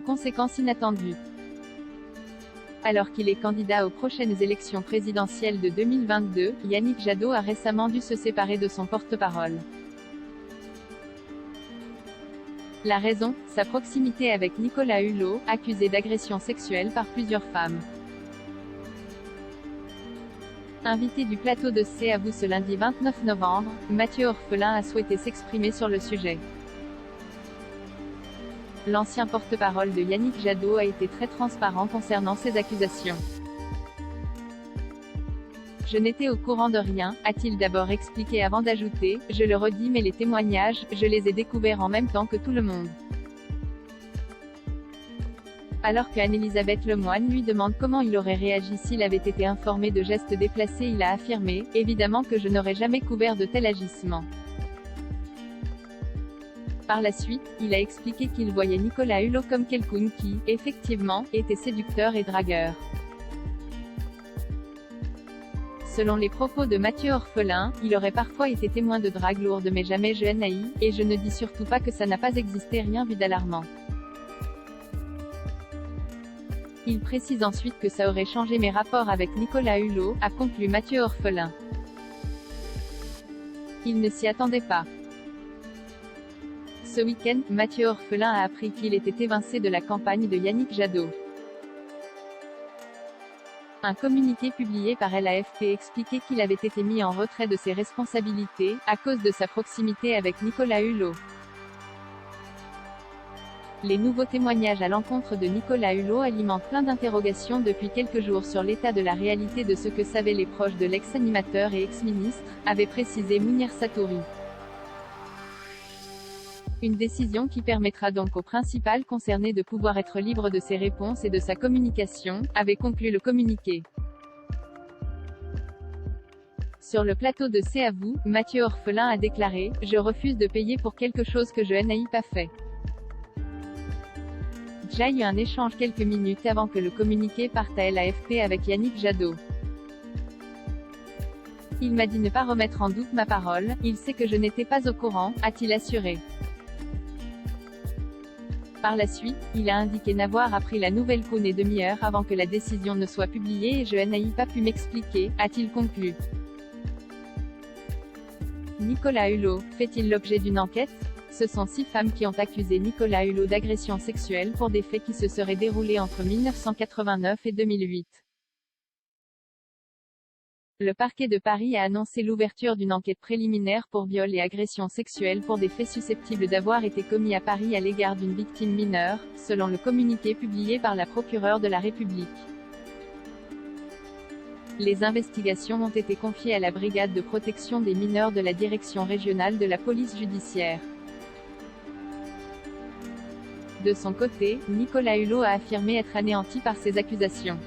une conséquence inattendue. Alors qu'il est candidat aux prochaines élections présidentielles de 2022, Yannick Jadot a récemment dû se séparer de son porte-parole. La raison, sa proximité avec Nicolas Hulot, accusé d'agression sexuelle par plusieurs femmes. Invité du plateau de C'est à vous ce lundi 29 novembre, Mathieu Orphelin a souhaité s'exprimer sur le sujet. L'ancien porte-parole de Yannick Jadot a été très transparent concernant ces accusations. Je n'étais au courant de rien, a-t-il d'abord expliqué avant d'ajouter, je le redis mais les témoignages, je les ai découverts en même temps que tout le monde. Alors que Anne-Elisabeth Lemoine lui demande comment il aurait réagi s'il avait été informé de gestes déplacés, il a affirmé « Évidemment que je n'aurais jamais couvert de tel agissement ». Par la suite, il a expliqué qu'il voyait Nicolas Hulot comme quelqu'un qui, effectivement, était séducteur et dragueur. Selon les propos de Mathieu Orphelin, il aurait parfois été témoin de drague lourde mais jamais je n'ai, et je ne dis surtout pas que ça n'a pas existé, rien vu d'alarmant. Il précise ensuite que ça aurait changé mes rapports avec Nicolas Hulot, a conclu Mathieu Orphelin. Il ne s'y attendait pas. Ce week-end, Mathieu Orphelin a appris qu'il était évincé de la campagne de Yannick Jadot. Un communiqué publié par l'AFP expliquait qu'il avait été mis en retrait de ses responsabilités, à cause de sa proximité avec Nicolas Hulot. Les nouveaux témoignages à l'encontre de Nicolas Hulot alimentent plein d'interrogations depuis quelques jours sur l'état de la réalité de ce que savaient les proches de l'ex-animateur et ex-ministre, avait précisé Mounir Satouri. Une décision qui permettra donc au principal concerné de pouvoir être libre de ses réponses et de sa communication, avait conclu le communiqué. Sur le plateau de C'est à vous, Mathieu Orphelin a déclaré « Je refuse de payer pour quelque chose que je n'ai pas fait ». J'ai eu un échange quelques minutes avant que le communiqué parte à l'AFP avec Yannick Jadot. Il m'a dit ne pas remettre en doute ma parole, il sait que je n'étais pas au courant, a-t-il assuré. Par la suite, il a indiqué n'avoir appris la nouvelle qu'une demi-heure avant que la décision ne soit publiée et je n'ai pas pu m'expliquer, a-t-il conclu. Nicolas Hulot, fait-il l'objet d'une enquête? Ce sont 6 femmes qui ont accusé Nicolas Hulot d'agression sexuelle pour des faits qui se seraient déroulés entre 1989 et 2008. Le parquet de Paris a annoncé l'ouverture d'une enquête préliminaire pour viol et agression sexuelle pour des faits susceptibles d'avoir été commis à Paris à l'égard d'une victime mineure, selon le communiqué publié par la procureure de la République. Les investigations ont été confiées à la brigade de protection des mineurs de la direction régionale de la police judiciaire. De son côté, Nicolas Hulot a affirmé être anéanti par ces accusations.